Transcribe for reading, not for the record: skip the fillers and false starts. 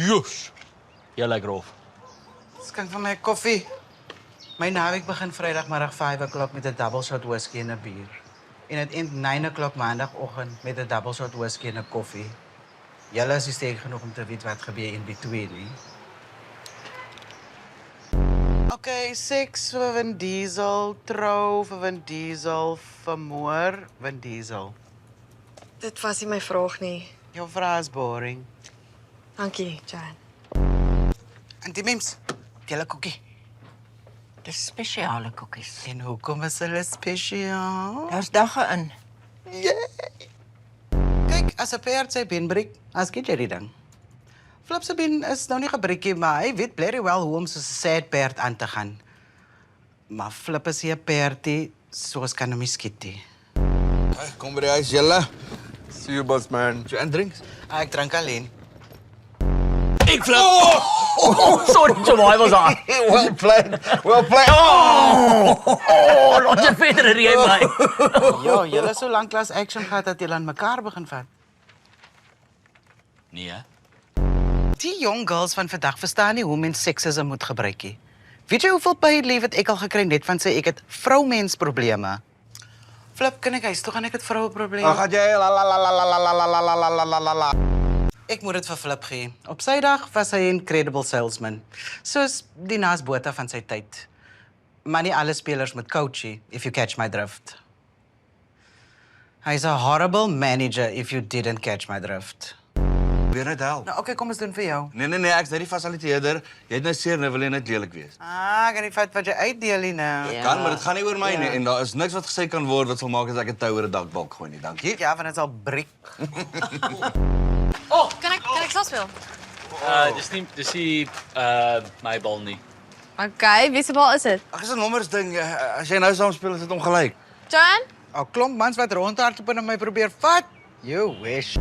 Joes. Jy lyk rof. Skink van my koffie. My naweek begin Vrydagmiddag 5 o'clock met 'n double shot whisky en 'n bier. En dit eind 9 o'clock Maandagoggend met 'n double shot whisky en 'n koffie. Julle is nie sterk genoeg om te weet wat gebeur in between nie. Okay, seks vir Vin Diesel, trou vir Vin Diesel, vermoor Vin Diesel. Dit was nie my vraag nie. Jou vraag is boring. Dankie, Joanne. En die mems, julle koekie. Dis spesiale koekies. En hoekom is hulle spesiaal? Daar's dagga in. Kyk, as 'n perd sy been breek, as skiet jy die ding. Flip se been is nou nie gebreekie, maar hy weet very well hoe om so 'n sad perd aan te gaan. Maar Flip is nie 'n perdie, soos kan hom nie skiet nie. Hey, kom by die huis, julle. See you, boss man. Joanne drinks? Ek drink alleen. Ek flip. Sorry, Joanne was aan. Well played. Well played. Laat jy verder ry my. Ja, julle so lank klas action gehad dat julle aan mekaar begin vat. Nee, hè? Die jong girls van vandag verstaan nie hoe mens seksisme moet gebruik nie. Weet jy hoeveel paid leave het ek al gekry net van sê ek het vroumensprobleme? Flip, kan ek huis toe gaan ek het vroueprobleme? Ag, jy la. Ek moet dit vir Flip gee. Op sy dag was hy 'n incredible salesman. Soos die Nas Botha van sy tyd. Maar nie alle spelers moet coachie, if you catch my drift. Hy's a horrible manager if you didn't catch my drift. Weer net help. Nou, okay, kom ons doen vir jou. Nee, ek's net die fasiliteerder. Jy het nou seer, nou wil jy net lelik wees. Kan nie vat wat jy uitdeel nie nou. Ja. Kan, maar dit gaan nie oor my nie en daar is niks wat gesê kan word wat sal maak dat ek 'n tou oor 'n dakbalk gooi nie. Dankie. Ja, want dit sal breek. Kan ek sal speel? Dis nie my bal nie. Okay, wie se bal is dit? Ag, dis 'n nommersding. As jy nou saam speel, is dit ongelyk. Joanne? Klomp mans wat rondhardloop en my probeer vat. You wish.